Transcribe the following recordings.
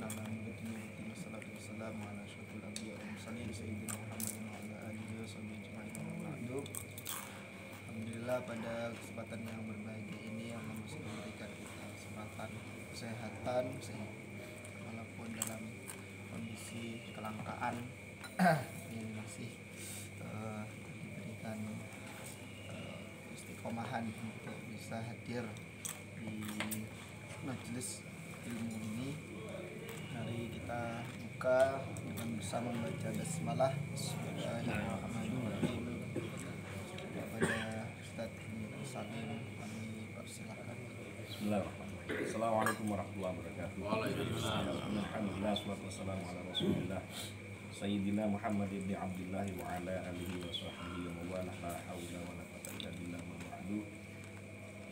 ala muhammadin wassalatu wassalamu ala asyrofil anbiya'i wal mursalin sayyidina Muhammadin wa ala alihi washabihi ajma'in amma ba'du. Alhamdulillah, pada kesempatan yang berbahagia ini Allah masih memberikan kita kesempatan kesehatan walaupun dalam kondisi kelangkaan ini masih diberikan istiqomahan untuk bisa hadir di majelis ilmu ini. Mari kita buka dengan bersama membaca basmalah. Bismillahirrahmanirrahim. Kepada Ustaz Salim kami persilakan. Bismillahirrahmanirrahim. Assalamualaikum warahmatullahi wabarakatuh. Waalaikumsalam. Alhamdulillah, wassalatu wassalamu ala Rasulillah Sayyidina Muhammad ibn Abdullah wa ala alihi wa sahbihi wa man la haula wa la quwwata illa billah wa ba'du.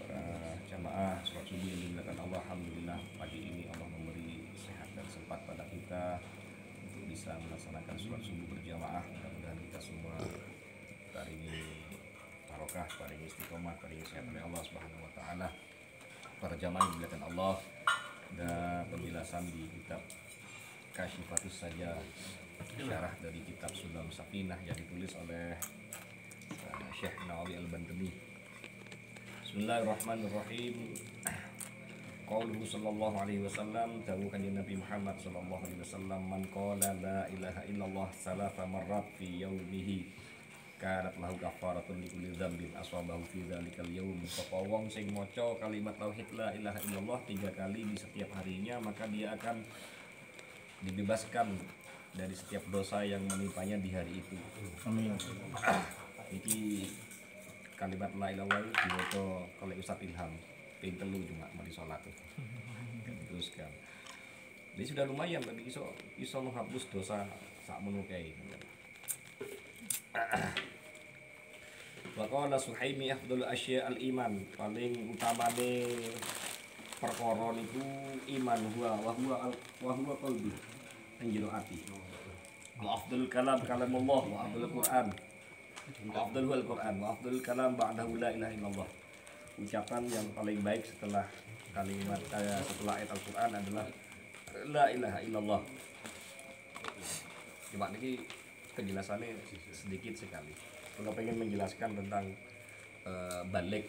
Para jamaah salat subuh yang dimuliakan Allah, alhamdulillah pagi ini Allah memberi sehat dan sempat pada kita untuk bisa melaksanakan salat subuh berjamaah. Mudah-mudahan kita semua hari ini barokah, hari ini istiqomah, hari ini sehat oleh Allah Subhanahu wa taala. Para jamaah yang dimuliakan Allah, ada penjelasan di kitab Kasyifatus Saja, syarah dari kitab Sulam Safinah yang ditulis oleh Syekh Nawawi Al-Bantani. Bismillahirrahmanirrahim. Qauluhu sallallahu alaihi wasallam, dawuh kanjeng Nabi Muhammad sallallahu alaihi wasallam, man qala la ilaha illallah salasa marrat fi yaumihi kanat lahu kafaratun li kulli dzambin asabahu fi dzalikal yaum. Sapa wong sing maca kalimat tauhid la ilaha illallah 3 kali di setiap harinya, maka dia akan dibebaskan dari setiap dosa yang menimpanya di hari itu. Amin. Iki kalimat la ilaha illallah diwaca oleh Ustaz Ilham ping 3 cuma mari salat. Teruskan. Ini sudah lumayan, tapi iso menghapus dosa sak menukai. Wa qala Suhaimi afdhalul asya al iman, paling utamane perkara niku iman wa huwa qalbi, njero ati. Wa afdhalul kalam kalamullah wa afdhalul Qur'an. Wa afdhalul Qur'an wa afdhalul kalam ba'dahu la ilaha illallah. Ucapan yang paling baik setelah kalimat setelah ayat Al-Qur'an adalah la ilaha illallah. Coba niki penjelasannya sedikit sekali. Kalau pengen menjelaskan tentang balik,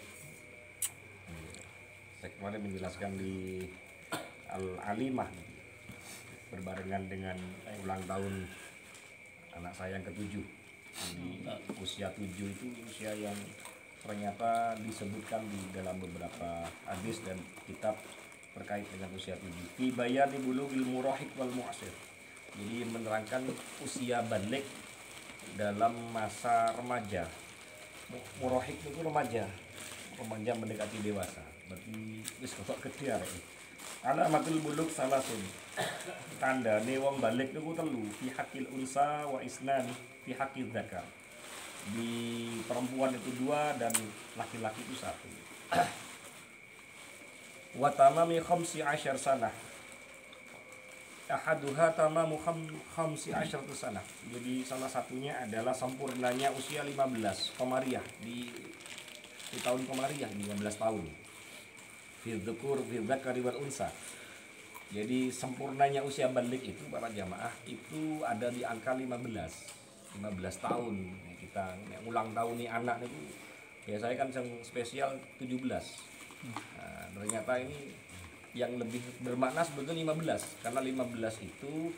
saya kemarin menjelaskan di Al-Alimah berbarengan dengan ulang tahun anak saya yang ke-7. Di usia 7 itu usia yang ternyata disebutkan di dalam beberapa hadis dan kitab terkait dengan usia 7. Fi bayani bulughil murahiq wal mu'asir. Jadi menerangkan usia balik dalam masa remaja. Murahiq itu remaja mendekati dewasa. Berarti wis kok gede arek. Alamatul buluk salasun. Tandane wong balik niku 3, fi haqqil unsa wa isnan fi haqqil dzakar. Di perempuan itu 2 dan laki-laki itu 1. Wa tamami 15 sanah. Ahaduha tamamu 15 sanah. Jadi salah satunya adalah sempurnanya usia 15 komariah di tahun komariah 15 tahun. Fi dzukur fi dzakari wal unsa. Jadi sempurnanya usia balik itu para jamaah itu ada di angka 15 tahun. Kita ulang tahun nih anak itu biasanya kan yang spesial 17. Nah, ternyata ini yang lebih bermakna sebetulnya 15, karena 15 itu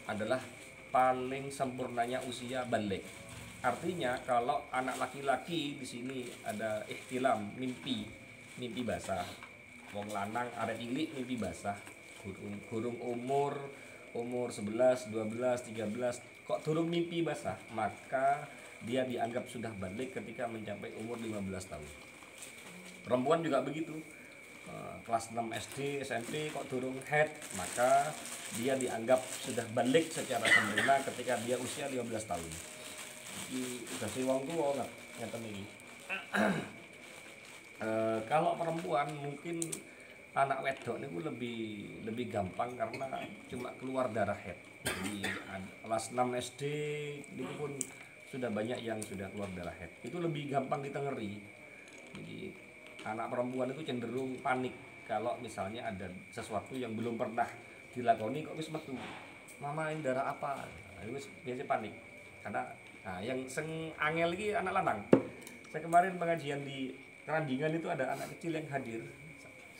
adalah paling sempurnanya usia balik. Artinya kalau anak laki-laki di sini ada ihtilam, mimpi basah. Wong lanang arek cilik mimpi basah. Gurung umur 11, 12, 13 kok durung mimpi basah, maka dia dianggap sudah balik ketika mencapai umur 15 tahun. Perempuan juga begitu. Kelas 6 SD, SMP kok durung head, maka dia dianggap sudah balik secara sempurna ketika dia usia 15 tahun. Iki udah si wong tuwa ngeten iki. Kalau perempuan mungkin anak wedok niku lebih gampang karena cuma keluar darah head. Jadi kelas 6 SD niku pun sudah banyak yang sudah keluar darah head. Itu lebih gampang ditengeri. Jadi anak perempuan itu cenderung panik kalau misalnya ada sesuatu yang belum pernah dilakoni kok wis metu. Mama ini darah apa? Nah, wis biasa panik. Karena yang angel iki anak lanang. Saya kemarin pengajian di Kerandingan itu ada anak kecil yang hadir.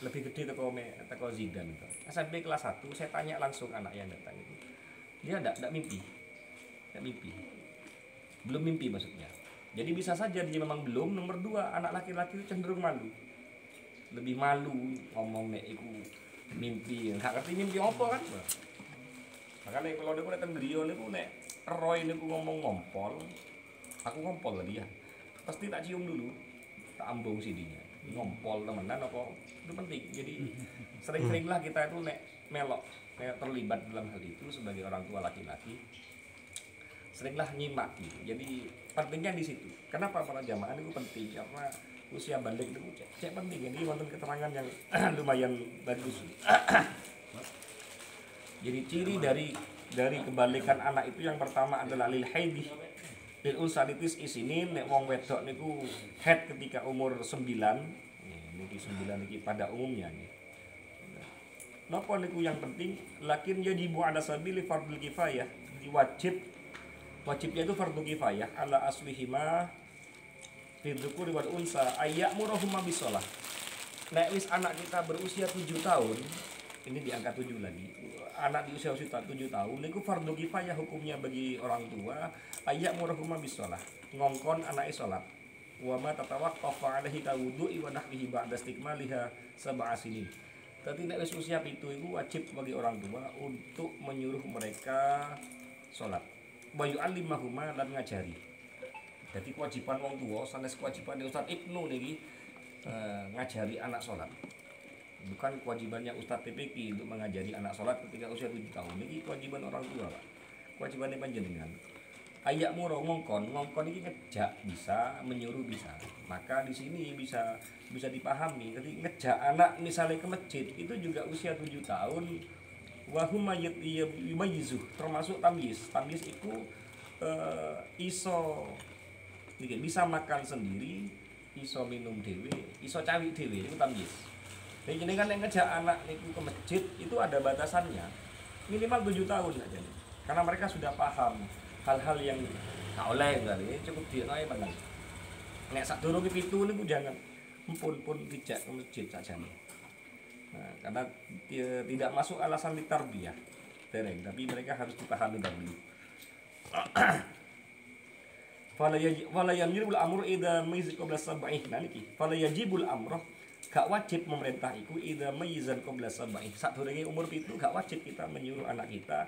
Lebih gede teko Zidan itu. SMP kelas 1, saya tanya langsung anak yang datang itu. Dia enggak mimpi. Enggak mimpi. Belum mimpi maksudnya. Jadi bisa saja dia memang belum. Nomor 2, anak laki-laki itu cenderung malu. Lebih malu ngomong nek iku mimpi. Enggak ngerti mimpi apa kan? Makanya kalau dia datang griyo niku nek Roy niku ngomong ngompol. Aku ngompol lah dia. Pasti tak cium dulu. Tak ambung sidinya. Ngompol temenan apa itu penting. Jadi sering-seringlah kita itu nek melok terlibat dalam hal itu sebagai orang tua laki-laki. Seringlah nyimak gitu. Jadi pentingnya di situ. Kenapa para jamaah itu penting? Karena usia balik itu cek penting. Ini wonten keterangan yang lumayan bagus. Jadi ciri dari kebalikan anak itu yang pertama adalah lil haidih. Lil unsanitis isini nek wong wedok niku head ketika umur 9. Niki 9 niki pada umumnya nih. Napa niku yang penting? Lakin yajibu ada sabili fardhu kifayah. Wajibnya itu fardhu kifayah ala aslihima fi dzukuri wal unsa ayyamuruhuma bisalah. Nek wis anak kita berusia 7 tahun, ini di angka 7 lagi. Anak di usia 7 tahun niku fardhu kifayah hukumnya bagi orang tua ayyamuruhuma bisalah. Ngongkon anak salat. Wa ma tatawaqqafu alaihi tawuddu'i wa nahwihi ba'da istikmaliha sab'a sinin. Tapi nek wis usia 7 itu wajib bagi orang tua untuk menyuruh mereka salat. Wa yu'allimahuma lan ngajari. Jadi kewajiban wong tua sanes kewajiban Ustaz Ibnu niki ngajari anak salat. Bukan kewajibannya Ustaz TPQ untuk mengajari anak salat ketika usia 7 tahun. Niki kewajiban orang tua, Pak. Kewajibannya panjenengan. Ayakmu ngongkon iki ngejak bisa, menyuruh bisa. Maka di sini bisa dipahami. Ketika ngejak anak misalnya ke masjid itu juga usia 7 tahun. Wa huma yumayyizu termasuk tamyiz. Tamyiz itu iso bisa makan sendiri, iso minum dhewe, iso cawi dhewe itu tamyiz. Jadi ini kan yang ngejak anak niku ke masjid itu ada batasannya. Minimal 7 tahun aja. Karena mereka sudah paham hal-hal yang gak oleh kali cukup dionoe meneng. Nek sadurunge 7 niku jangan pun dijak ke masjid saja. Nah, karena tidak masuk alasan ditarbiyah dereng, tapi mereka harus dipahami dahulu. Fala yajibul amru idza mayyiz qabla sab'ih niki. Fala yajibul amru gak wajib memerintah iku idza mayyizan qabla sab'ih. Sadurunge umur 7 gak wajib kita menyuruh anak kita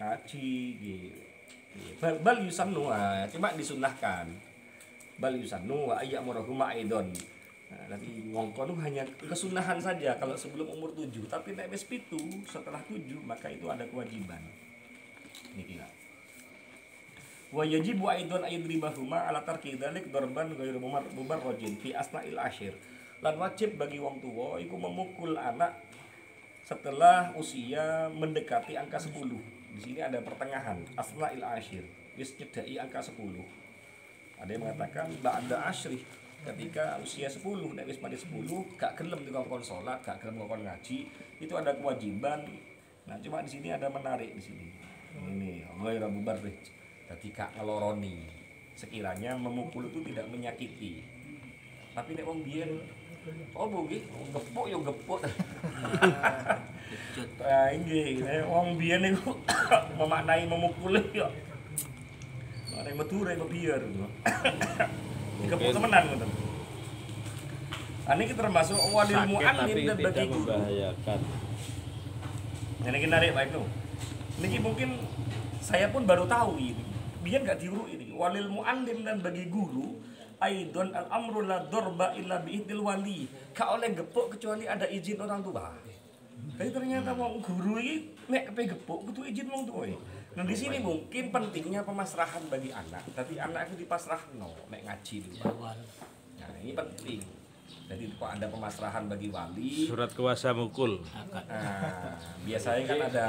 ngaji gitu. Bal yusannu, cuma disunahkan. Bal yusannu wa ayyamurahuma aidon. Nah, nanti ngongkon hanya kesunahan saja kalau sebelum umur 7, tapi nek wis 7 setelah 7 maka itu ada kewajiban. Niki lah. Wa yajibu aidon aidribahuma ala tarki dzalik darban ghairu mubarrajin fi asna'il ashir. Lan wajib bagi wong tuwa iku memukul anak setelah usia mendekati angka 10. Di sini ada pertengahan, asna'il ashir. Wis nyedaki angka 10. Ada yang mengatakan ba'da asyri, ketika usia 10, nek wis mati 10, gak gelem dikongkon salat, gak gelem ngongkon ngaji, itu ada kewajiban. Nah, cuma di sini ada menarik di sini. Ini ghairu mubarrij. Jadi gak ngeloroni. Sekiranya memukul itu tidak menyakiti. Tapi nek wong biyen oh nggih, gepuk yo gepuk. Nah, nggih, wong biyen niku memaknai memukul yo. Nek metu rek biar. Gepuk temenan ngoten. Ini termasuk walil mu'allim dan bagi guru. Ini kita narik baik tuh. Niki mungkin saya pun baru tahu ini. Biar nggak diurut ini. Walil mu'allim dan bagi guru. Aidon al-amru la dorba illa bi'idil wali. Gak oleh gepuk kecuali ada izin orang tua. Tapi ternyata wong guru ini nek kepe gepuk kudu izin wong tua. Nah di sini mungkin pentingnya pemasrahan bagi anak. Tapi anak itu dipasrahno nek ngaji dulu. Nah ini penting. Jadi kok ada pemasrahan bagi wali. Surat kuasa mukul. Nah, biasanya kan ada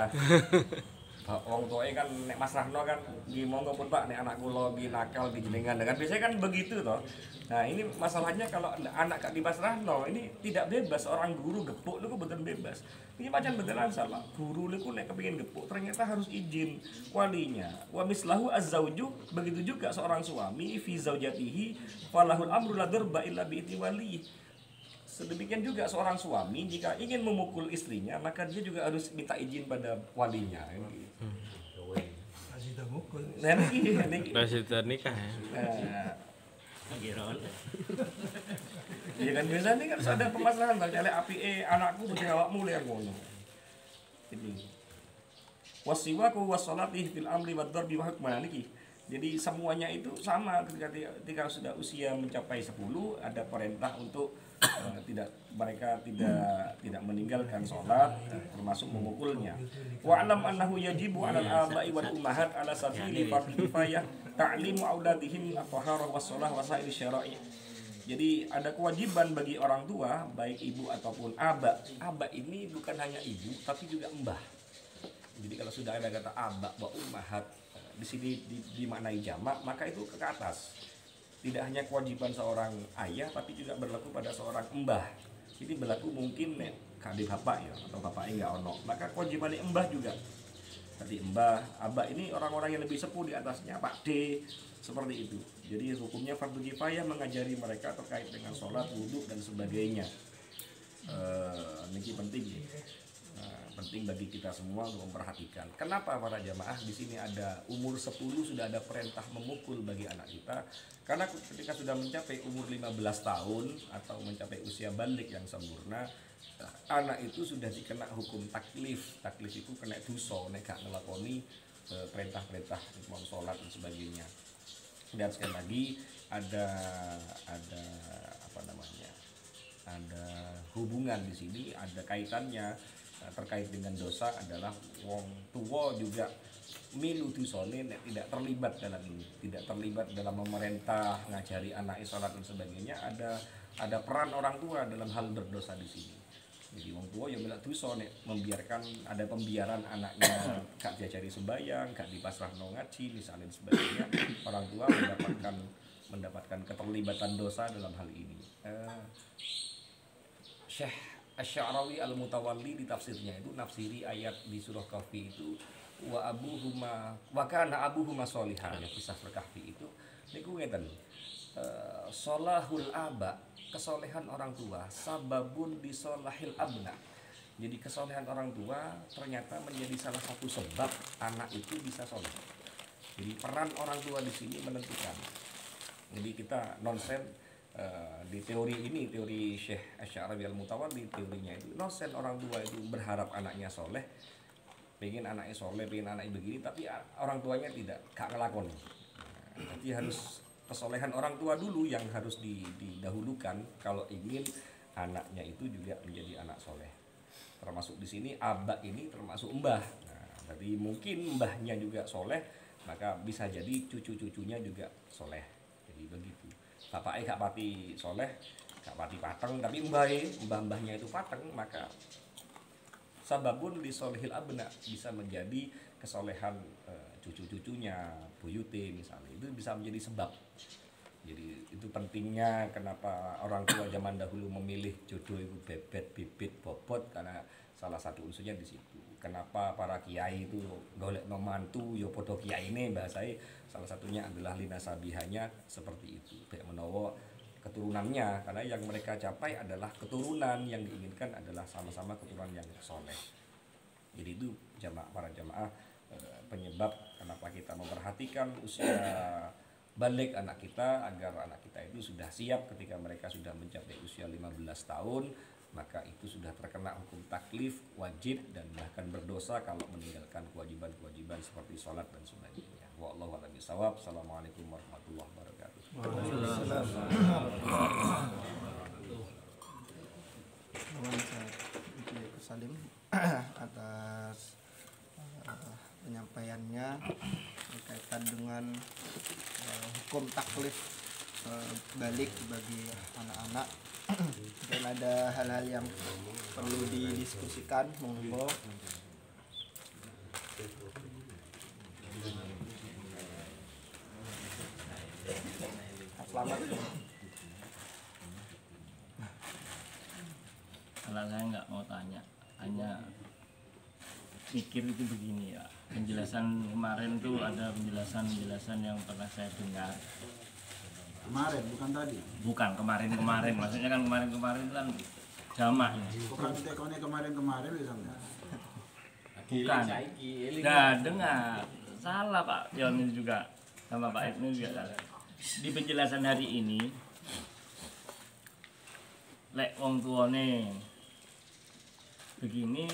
wong tuanya kan nek Mas Rahno kan nggih monggo pun Pak nek anak kula nggih nakal di jenengan kan biasanya kan begitu toh. Nah ini masalahnya kalau anak Kak Dimas Rahno ini tidak bebas, orang guru gepuk niku betul bebas. Ini macam beneran salah. Guru niku nek kepengin gepuk ternyata harus izin walinya. Wa mislahu az-zauju, begitu juga seorang suami fi zaujatihi falahul amru la darba illa bi wali. Sedemikian juga seorang suami jika ingin memukul istrinya maka dia juga harus minta izin pada walinya. Masih tak mukul. Nah, ini Masih nikah ya. Iya kan biasanya kan ada permasalahan bang, cale api anakku mesti awakmu yang ngono. Ini wasiwaku wassalati fil amri wad darbi wa hukman niki. Jadi semuanya itu sama ketika sudah usia mencapai 10 ada perintah untuk mereka tidak meninggalkan sholat termasuk memukulnya. Wa alam annahu yajibu 'alal aba'i wal ummahat 'ala sabili fardhi kifayah ta'limu auladihim at-taharah was-shalah wa sa'ir syara'i. Jadi ada kewajiban bagi orang tua baik ibu ataupun aba. Aba ini bukan hanya ibu tapi juga mbah. Jadi kalau sudah ada kata aba wa ummahat di sini dimaknai jamak maka itu ke atas. Tidak hanya kewajiban seorang ayah tapi juga berlaku pada seorang mbah. Ini berlaku mungkin kadip bapak ya atau bapaknya nggak ono. Maka kewajiban mbah juga. Tadi mbah, abah ini orang-orang yang lebih sepuh di atasnya, Pak D seperti itu. Jadi hukumnya fardhu kifayah mengajari mereka terkait dengan sholat, wudhu dan sebagainya. Ini penting. Penting bagi kita semua untuk memperhatikan. Kenapa para jamaah di sini ada umur 10 sudah ada perintah memukul bagi anak kita? Karena ketika sudah mencapai umur 15 tahun atau mencapai usia balik yang sempurna, anak itu sudah dikena hukum taklif. Taklif itu kena dosa nek gak ngelakoni perintah-perintah mau sholat dan sebagainya. Dan sekali lagi ada apa namanya? Ada hubungan di sini, ada kaitannya terkait dengan dosa adalah wong tua juga milu dosane nek tidak terlibat dalam ini, tidak terlibat dalam memerintah, ngajari anak sholat dan sebagainya, ada peran orang tua dalam hal berdosa di sini. Jadi wong tua yang bilang dosa nek membiarkan ada pembiaran anaknya gak diajari sembahyang, gak dipasrahno ngaji misalnya dan sebagainya, orang tua mendapatkan keterlibatan dosa dalam hal ini. Syekh Asy-Sya'rawi Al-Mutawalli di tafsirnya itu nafsiri ayat di surah Kahfi itu wa kana abuhuma sholihan, kisah surah Kahfi itu niku ngeten. Sholahul aba, kesolehan orang tua, sababun bisolahil abna. Jadi kesolehan orang tua ternyata menjadi salah satu sebab anak itu bisa soleh. Jadi peran orang tua di sini menentukan. Jadi kita nonsen di teori ini, teori Syekh Asy-Sya'rawi Al-Mutawalli, teorinya itu nonsen orang tua itu berharap anaknya soleh, pengen anaknya soleh, pengen anaknya begini, tapi orang tuanya tidak, gak ngelakoni. Jadi harus kesolehan orang tua dulu yang harus didahulukan kalau ingin anaknya itu juga menjadi anak soleh. Termasuk di sini abah ini termasuk mbah. Nah, jadi mungkin mbahnya juga soleh, maka bisa jadi cucu-cucunya juga soleh. Jadi begitu. Bapaknya gak pati soleh, gak pati pateng, tapi mbah-mbahnya itu pateng, maka sababun li solihil abna bisa menjadi kesolehan cucu-cucunya, buyute misalnya, itu bisa menjadi sebab. Jadi itu pentingnya kenapa orang tua zaman dahulu memilih jodoh itu bebet, bibit, bobot, karena salah satu unsurnya di situ. Kenapa para kiai itu golek mantu yo podo kiai ini bahasanya salah satunya adalah linasabihanya seperti itu. Baik menawa keturunannya, karena yang mereka capai adalah keturunan yang diinginkan adalah sama-sama keturunan yang soleh. Jadi itu para jamaah penyebab kenapa kita memperhatikan usia balik anak kita agar anak kita itu sudah siap ketika mereka sudah mencapai usia 15 tahun, maka itu sudah terkena hukum taklif, wajib dan bahkan berdosa kalau meninggalkan kewajiban-kewajiban seperti sholat dan sebagainya. Wallahu a'lam bishawab. Assalamualaikum warahmatullahi wabarakatuh. Salim atas penyampaiannya berkaitan dengan hukum taklif balik bagi anak-anak. Dan ada hal-hal yang perlu didiskusikan, monggo Selamat. Kalau saya nggak mau tanya, hanya mikir itu begini ya. Penjelasan kemarin tuh ada penjelasan yang pernah saya dengar. Kemarin, bukan tadi. Bukan kemarin, maksudnya kan kemarin kan jamak ya. Bukan tekone kemarin bisa enggak? Bukan. Nah, dengar. Salah Pak Yon ini juga. Sama Pak Ibnu juga salah. Di penjelasan hari ini, lek wong tuane begini,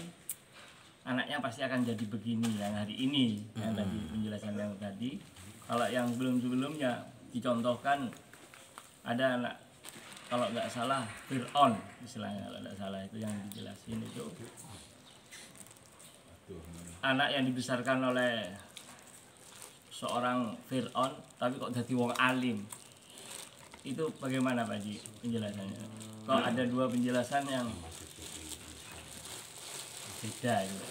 anaknya pasti akan jadi begini yang hari ini. Yang tadi penjelasan yang tadi. Kalau yang sebelum-sebelumnya dicontohkan ada anak, kalau nggak salah Fir'aun istilahnya, kalau nggak salah itu yang dijelasin itu anak yang dibesarkan oleh seorang Fir'aun tapi kok jadi wong alim. Itu bagaimana Pak Ji penjelasannya? Kok ada dua penjelasan yang beda gitu.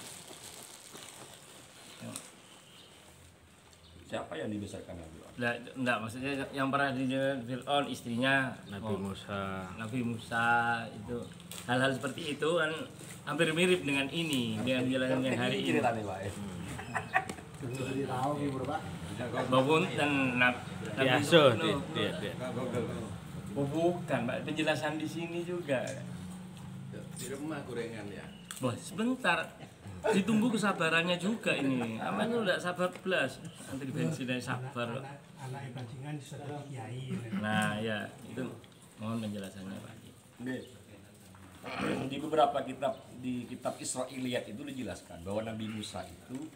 Siapa yang dibesarkan Nabi? Nah, enggak, maksudnya yang pernah dijelaskan Fir'aun istrinya Nabi Musa itu hal-hal seperti itu kan hampir mirip dengan ini, dengan penjelasan yang hari ini. Jadi tahu gitu, Pak. Bahwa dan Nabi bukan Pak, penjelasan di sini juga. Di rumah gorengan ya. Bos, sebentar. Ditunggu kesabarannya juga ini. Aman lu enggak sabar belas. Antri bensin dan sabar. Anak bajingan sudah kiai. Nah, ya, itu mohon penjelasannya Pak. Di beberapa kitab, di kitab Israiliyat itu dijelaskan bahwa Nabi Musa itu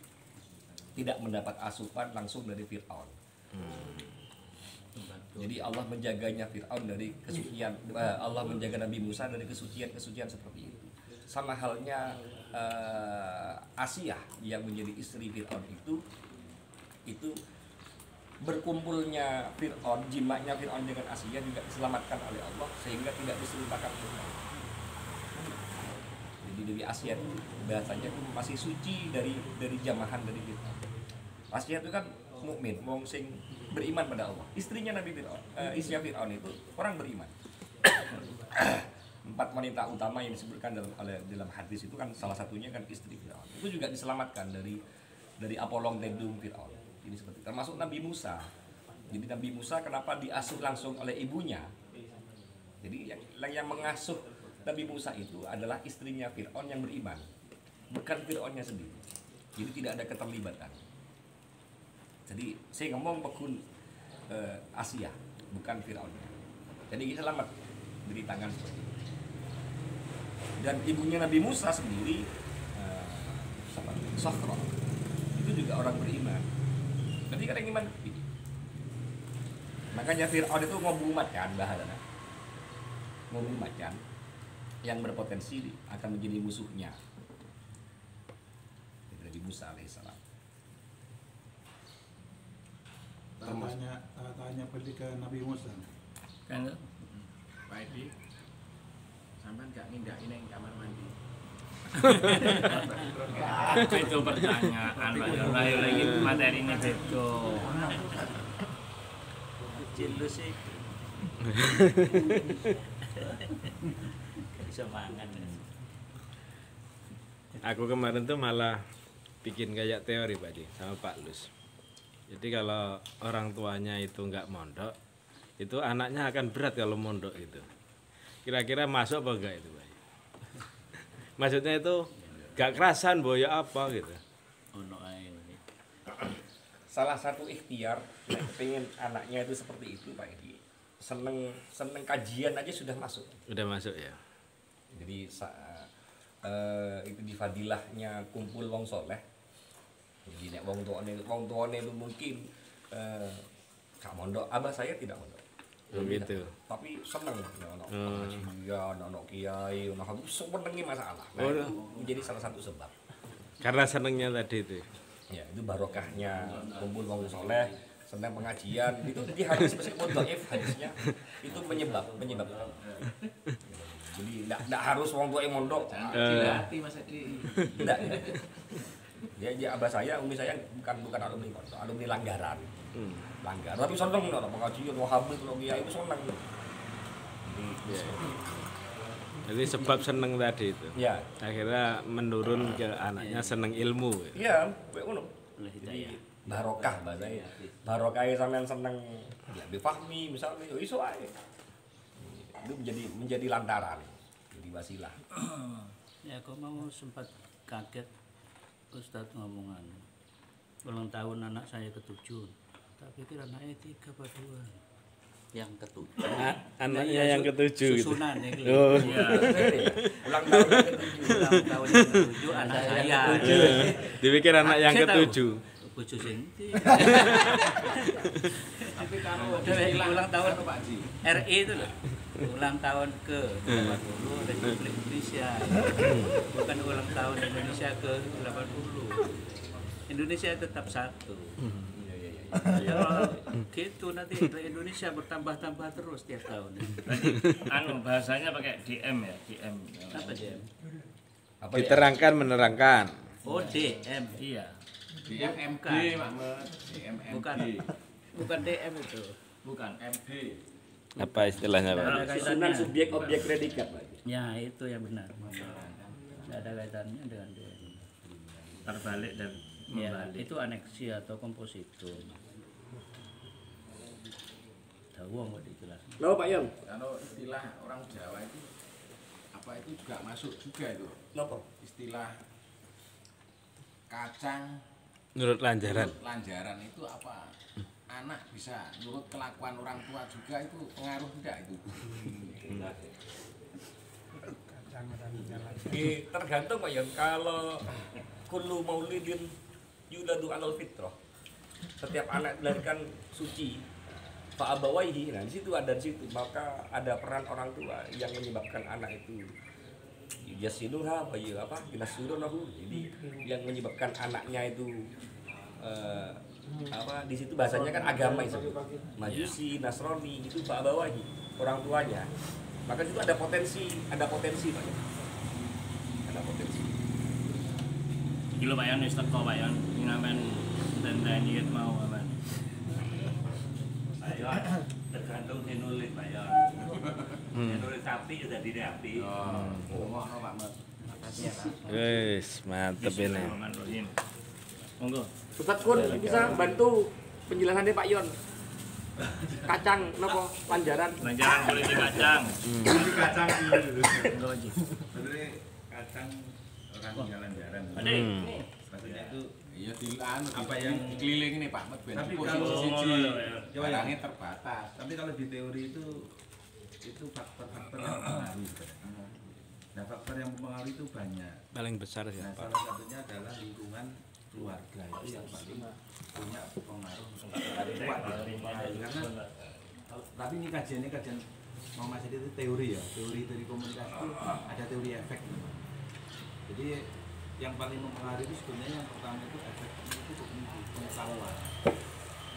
tidak mendapat asupan langsung dari Fir'aun. Jadi Allah menjaganya Fir'aun dari kesucian, Allah menjaga Nabi Musa dari kesucian seperti itu. Sama halnya Asiyah yang menjadi istri Fir'aun itu berkumpulnya Fir'aun, jimaknya Fir'aun dengan Asiyah juga diselamatkan oleh Allah sehingga tidak diserupakan Fir'aun. Jadi Dewi Asiyah itu bahasanya itu masih suci dari jamahan dari Fir'aun. Asiyah itu kan mukmin, wong sing beriman pada Allah. Istrinya Nabi Fir'aun, istrinya Fir'aun itu orang beriman. 4 wanita utama yang disebutkan dalam hadis itu kan salah satunya kan istri Fir'aun. Itu juga diselamatkan dari apolong tedung Fir'aun. Ini seperti termasuk Nabi Musa. Jadi Nabi Musa kenapa diasuh langsung oleh ibunya? Jadi yang mengasuh Nabi Musa itu adalah istrinya Fir'aun yang beriman, bukan Fir'aunnya sendiri. Jadi tidak ada keterlibatan. Jadi saya ngomong pekun Asia, bukan Fir'aunnya. Jadi selamat dari tangan seperti itu. Dan ibunya Nabi Musa sendiri, Sokhra, itu juga orang beriman. Jadi kan yang iman begini. Makanya Fir'aun itu ngobu macan, bahasanya ngobu macan yang berpotensi akan menjadi musuhnya Nabi Musa alaihissalam. Tanya pergi ke Nabi Musa. Kan Pak Edi, sampean gak ngindahin yang kamar mandi. itu pertanyaan Pak Yon. Lagi materi ini beto. Kecil lu sih. Bisa mangan. Aku kemarin tuh malah bikin kayak teori Pak Di sama Pak Lus. Jadi kalau orang tuanya itu nggak mondok, itu anaknya akan berat kalau mondok itu. Kira-kira masuk apa enggak itu Pak? Maksudnya itu gak kerasan boya apa gitu. Salah satu ikhtiar yang pengen anaknya itu seperti itu Pak Edi. Seneng kajian aja sudah masuk. Udah masuk ya. Jadi itu di fadilahnya kumpul wong soleh. Jadi nek wong tuane itu mungkin gak mondok, abah saya tidak mondok. Begitu. Tapi seneng ono kiai, ono habis senengi masalah. Nah, Oh, itu menjadi salah satu sebab. Karena senengnya tadi itu. Ya, itu barokahnya kumpul wong soleh, senang pengajian, itu di hadis meskipun dhaif hadisnya itu menyebab. Jadi enggak harus wong tua yang mondok. Hati Mas Edi. Enggak ya. Ya abah saya, umi saya bukan alumni pondok, alumni Langgaran. Langgaran. Tapi seneng nek pengajian Wahabi kalau kiai itu seneng. Jadi sebab seneng tadi itu. Ya. Akhirnya menurun ke anaknya seneng ilmu. Iya, kayak ngono. Jadi barokah bahasanya. Barokah sampean seneng ya bifahmi misalnya yo iso ae. Itu menjadi lantaran. Jadi wasilah. Ya kok mau sempat kaget Ustadz ngomongan ulang tahun anak saya ke-7. Tak pikir anaknya 3 apa 2. Yang ketujuh. Anaknya yang ke-7 gitu. Susunan ya. Oh. Iya. Ulang tahun ke-7. Ulang tahun yang ke-7 anak saya. Dipikir anak yang Kaget ke-7. tahu. 7 senti. Tapi kalau Ulang tahun Pak Haji, RI itu loh. Ulang tahun ke 80 Republik Indonesia. Bukan ulang tahun Indonesia ke 80. Indonesia tetap satu. Kalau gitu nanti Indonesia bertambah-tambah terus tiap tahun. Anu bahasanya pakai DM ya, DM. Apa dia? Apa ya? Diterangkan menerangkan. Oh DM. Iya. DMMD Mahmud, DMMD. Bukan DM itu. Bukan. MD. Apa istilahnya, Pak? Ada Susunan kaitannya. subjek objek predikat, Pak. Ya itu yang benar. Tidak ada kaitannya dengan DM. Terbalik dan Ya, membalik. itu aneksi atau kompositum. Tahu nggak dijelaskan? Loh Pak Yon. Kalau istilah orang Jawa itu apa itu juga masuk juga itu. Napa? Istilah kacang Menurut lanjaran. nurut lanjaran itu apa? Anak bisa nurut kelakuan orang tua juga itu pengaruh tidak itu? Tergantung Pak Yon. Kalau kullu maulidin yuladu alal fitrah. Setiap anak dilahirkan suci. Fa abawaihi. Nah, di situ maka ada peran orang tua yang menyebabkan anak itu yasiluha apa binasurunahu. Jadi yang menyebabkan anaknya itu di situ bahasanya kan agama itu. Majusi, Nasrani itu fa abawaihi, orang tuanya. Maka di situ ada potensi Pak Yon. Ada potensi. Gila Pak Yan, wis teko Pak Yan. Ngamen dan diet mau aman. Ayo, tergantung nulis Pak Yon. Nulis api sudah diri api. Ngono Pak Mat. Makasih ya Pak. Wis, mantep ini. Bismillahirrahmanirrahim. Monggo. Ustaz Kun bisa bantu penjelasannya Pak Yon. Kacang nopo lanjaran. Lanjaran politik kacang. Ini kacang ini dulu. Monggo Haji. Sebenarnya kacang orang jalan-jalan. Ade. Maksudnya itu iya apa yang dikelilingi nih Pak Mat ben Tapi posisi kalau- siji Ya, barangnya terbatas. Tapi kalau di teori itu faktor-faktor yang mempengaruhi sebenarnya. Nah, faktor yang mempengaruhi itu banyak. Paling besar Nah, siapa? salah satunya adalah lingkungan keluarga itu yang paling punya pengaruh kuat ya, pengaruh. Karena tapi ini kajian Muhammad Syed itu teori ya, teori komunikasi itu ada teori efek. Jadi yang paling mempengaruhi itu sebenarnya yang pertama itu efeknya itu pengetahuan.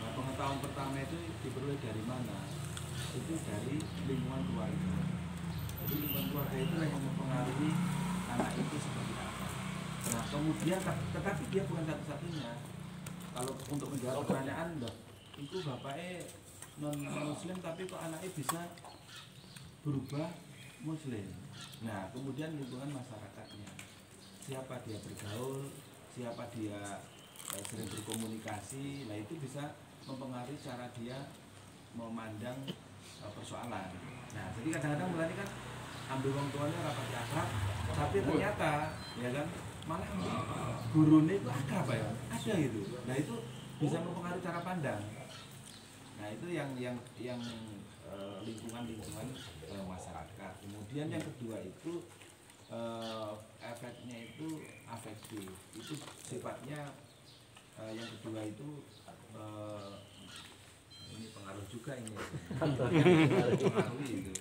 Nah, pengetahuan pertama itu diperoleh dari mana? Itu dari lingkungan keluarga. Jadi lingkungan keluarga itu yang mempengaruhi anak itu seperti apa. Nah, kemudian tetapi dia bukan satu-satunya. Kalau untuk menjawab pertanyaan, itu bapaknya non muslim tapi kok anaknya bisa berubah muslim. Nah, kemudian lingkungan masyarakatnya. Siapa dia bergaul, siapa dia sering berkomunikasi, nah itu bisa mempengaruhi cara dia memandang persoalan. Nah, jadi kadang-kadang mulanya kan ambil wong tuanya rapat akrab, tapi ternyata ya kan malah gurunya itu akrab ya, ada itu. Nah itu bisa mempengaruhi cara pandang. Nah itu yang lingkungan masyarakat. Kemudian yang kedua itu efeknya itu afektif. Itu sifatnya yang kedua itu ini pengaruh juga ini.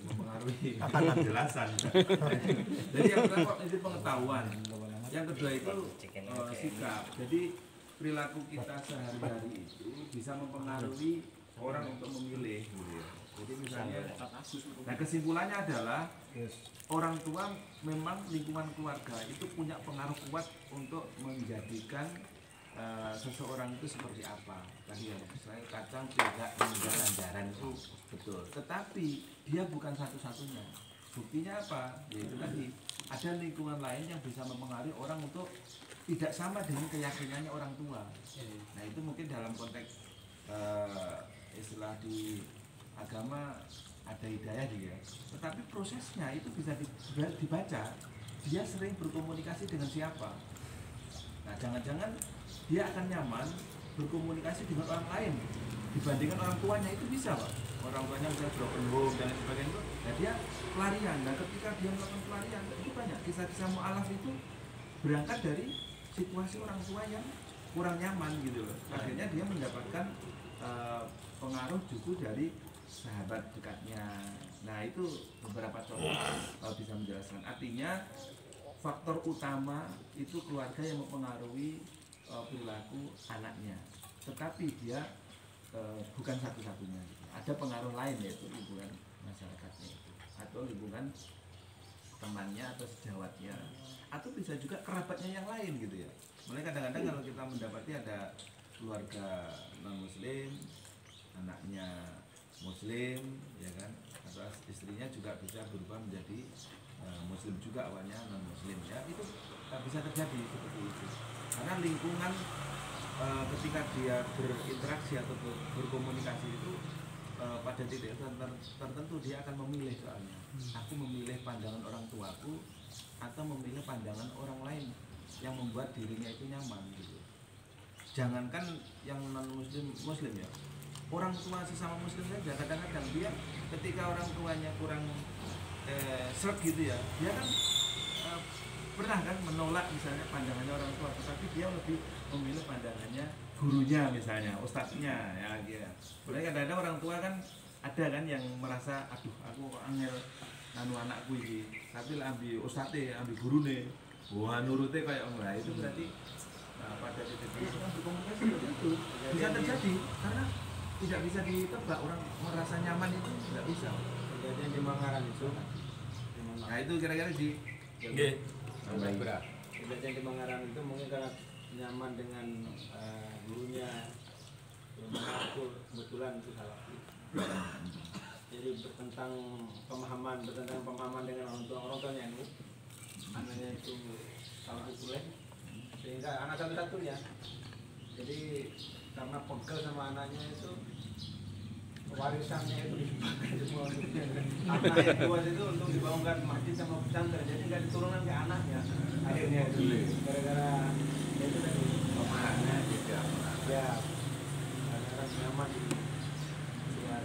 Mempengaruhi penjelasan. Jadi yang pertama itu pengetahuan. Yang kedua itu sikap. Jadi perilaku kita sehari-hari itu bisa mempengaruhi orang untuk memilih. Gitu ya. Jadi misalnya, nah kesimpulannya adalah orang tua memang lingkungan keluarga itu punya pengaruh kuat untuk menjadikan seseorang itu seperti apa. Tadi ya, misalnya kacang tidak meninggal lantaran itu betul. Tetapi dia bukan satu-satunya. Buktinya apa? Yaitu tadi ada lingkungan lain yang bisa mempengaruhi orang untuk tidak sama dengan keyakinannya orang tua. Nah itu mungkin dalam konteks istilah di agama ada hidayah dia. Tetapi prosesnya itu bisa dibaca. Dia sering berkomunikasi dengan siapa. Nah jangan-jangan dia akan nyaman berkomunikasi dengan orang lain dibandingkan orang tuanya. Itu bisa Pak. Orang tuanya bisa broken home dan lain sebagainya itu, nah dia pelarian. Nah ketika dia melakukan pelarian itu banyak kisah-kisah mu'alaf itu berangkat dari situasi orang tua yang kurang nyaman gitu loh. Akhirnya dia mendapatkan pengaruh justru dari sahabat dekatnya. Nah itu beberapa contoh bisa menjelaskan. Artinya faktor utama itu keluarga yang mempengaruhi perilaku anaknya, tetapi dia bukan satu-satunya gitu. Ada pengaruh lain yaitu lingkungan masyarakatnya itu, atau lingkungan temannya atau sejawatnya, atau bisa juga kerabatnya yang lain gitu ya. Mulai kadang-kadang kalau kita mendapati ada keluarga non muslim, anaknya muslim ya kan, atau istrinya juga bisa berubah menjadi muslim juga, awalnya non muslim ya, itu bisa terjadi seperti itu. Karena lingkungan ketika dia berinteraksi atau berkomunikasi itu pada titik tertentu dia akan memilih soalnya. Aku memilih pandangan orang tuaku atau memilih pandangan orang lain yang membuat dirinya itu nyaman gitu. Jangankan yang non muslim ya, orang tua sesama muslim saja kadang-kadang dia ketika orang tuanya kurang sreg gitu ya, dia kan pernah kan menolak misalnya pandangannya orang tua, tetapi dia lebih memilih pandangannya gurunya misalnya, ustadznya ya gitu. Mulai kadang-kadang orang tua kan ada kan yang merasa aduh aku angel anu anakku ini, tapi lah ambil ustadze, ambil gurune, wah nurutnya kayak enggak, itu berarti pada titik berkomunikasi itu bisa terjadi karena tidak bisa ditebak. Orang merasa nyaman itu tidak bisa. Kejadian di Mangaran itu. Nah itu kira-kira di Kejadian di Mangaran itu mungkin karena nyaman dengan gurunya. Aku kebetulan itu salah. Jadi bertentang pemahaman dengan orang tuanya itu, anaknya itu salah kuliah, sehingga anak satu-satunya. Jadi karena pegel sama anaknya itu, warisannya itu semua anak yang tua itu untuk dibangunkan masjid sama pesantren, jadi nggak diturunkan ke anaknya. Akhirnya itu gara-gara itu tadi pemahamannya juga ya karena nyaman di luar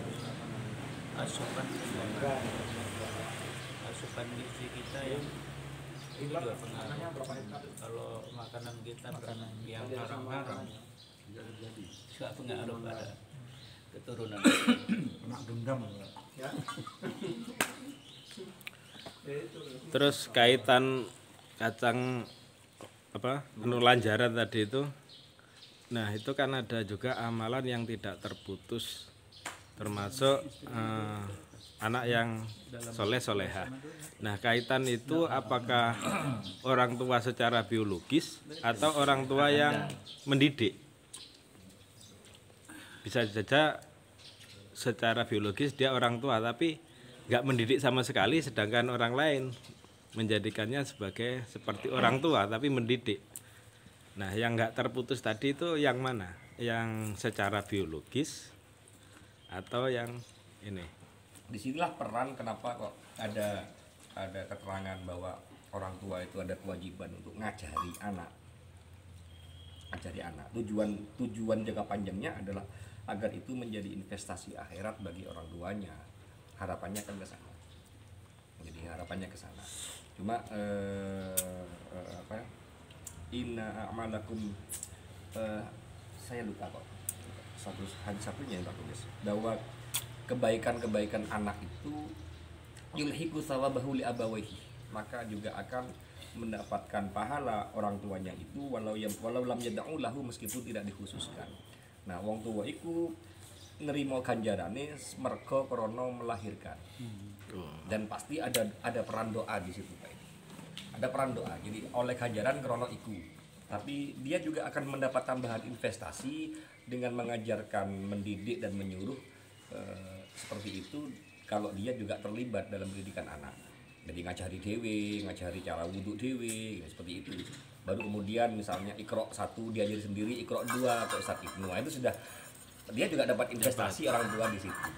asupan gizi kita yang itu juga pengaruh. Kalau makanan kita yang haram-haram juga pengaruh pada keturunan. anak genggam ya. Terus kaitan kacang lanjaran tadi itu, nah itu kan ada juga amalan yang tidak terputus, termasuk anak yang soleh soleha. Nah kaitan itu apakah orang tua secara biologis atau orang tua yang mendidik? Bisa saja secara biologis dia orang tua tapi nggak mendidik sama sekali, sedangkan orang lain menjadikannya sebagai seperti orang tua tapi mendidik. Nah yang nggak terputus tadi itu yang mana? Yang secara biologis atau yang ini? Disinilah peran kenapa kok ada keterangan bahwa orang tua itu ada kewajiban untuk ngajari anak. Tujuan jangka panjangnya adalah agar itu menjadi investasi akhirat bagi orang tuanya. Harapannya kan ke sana. Jadi harapannya ke sana. Cuma inna a'malakum, saya lupa kok. Satunya yang tak tulis bahwa kebaikan anak itu yulhiku sawabahu li abawaihi, maka juga akan mendapatkan pahala orang tuanya itu walau lam yad'u lahu, meskipun tidak dikhususkan. Nah wong tua iku nerimo ganjarane mergo krana melahirkan. Dan pasti ada peran doa di situ, Pak. Ada peran doa. Jadi oleh ganjaran krana iku. Tapi dia juga akan mendapat tambahan investasi dengan mengajarkan, mendidik dan menyuruh seperti itu kalau dia juga terlibat dalam pendidikan anak. Jadi ngajari dewe, ngajari cara wudhu dewe, seperti itu. Baru kemudian misalnya Iqra 1 diajari sendiri, Iqra 2 ke Ustadz Ibnu. Nah, itu sudah dia juga dapat investasi orang tua di situ.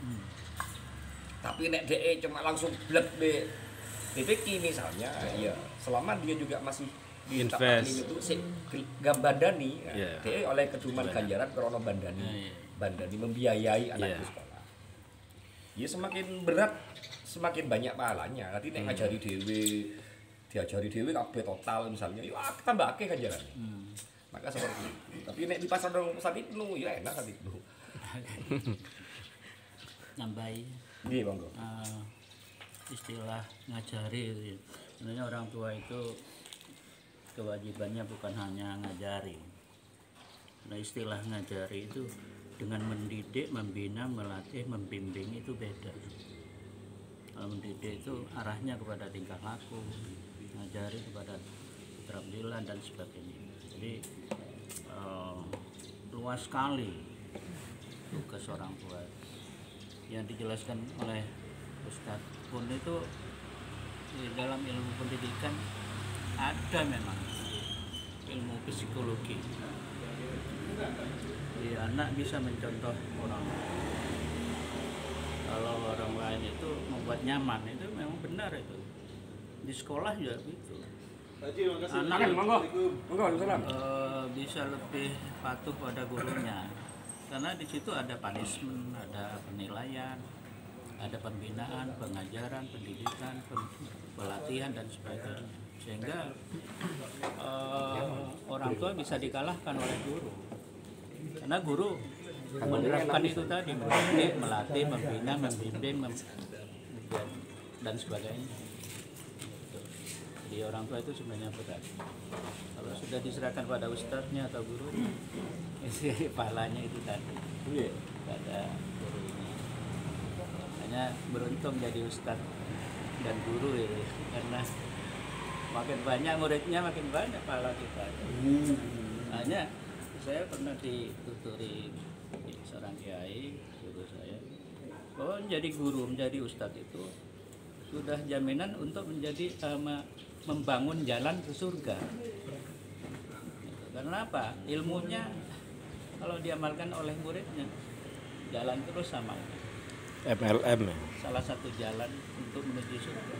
Tapi nek DE cuma langsung blek be TPK misalnya, ya selama dia juga masih invest itu gambandani, DE oleh keduman ganjaran krana bandani membiayai anak itu sekolah. Ya semakin berat semakin banyak pahalanya. Nanti nek ngajari dhewe diajari dhewe kabeh total misalnya, ya tambah akeh ganjaran. Maka seperti itu. Tapi nek di pasar dong Ustaz Ibnu ya enak Ustaz Ibnu. Nambahi Nggih, monggo. Istilah ngajari itu ya. Sebenarnya orang tua itu kewajibannya bukan hanya ngajari. Nah, istilah ngajari itu dengan mendidik, membina, melatih, membimbing itu beda. Kalau mendidik itu arahnya kepada tingkah laku, ngajari kepada keterampilan dan sebagainya. Jadi luas sekali tugas orang tua. Yang dijelaskan oleh Ustadz pun itu di dalam ilmu pendidikan ada memang ilmu psikologi. Jadi anak bisa mencontoh orang. Kalau orang lain itu membuat nyaman, itu memang benar itu. Di sekolah juga begitu. Anak bisa lebih patuh pada gurunya, karena di situ ada punishment, ada penilaian, ada pembinaan, pengajaran, pendidikan, pelatihan dan sebagainya. Sehingga orang tua bisa dikalahkan oleh guru, karena guru menerapkan itu tadi, mendidik, melatih, membina, membimbing, dan sebagainya. Jadi orang tua itu sebenarnya berat. Kalau sudah diserahkan pada ustadznya atau guru, pahalanya itu tadi. Pada gurunya. Hanya beruntung jadi ustadz dan guru ya, karena makin banyak muridnya makin banyak pahala kita. Hanya saya pernah dituturi seorang kiai, guru saya, bahwa menjadi guru, menjadi ustadz itu sudah jaminan untuk menjadi membangun jalan ke surga. Karena apa? Ilmunya kalau diamalkan oleh muridnya, jalan terus sama. MLM ya. Salah satu jalan untuk menuju surga.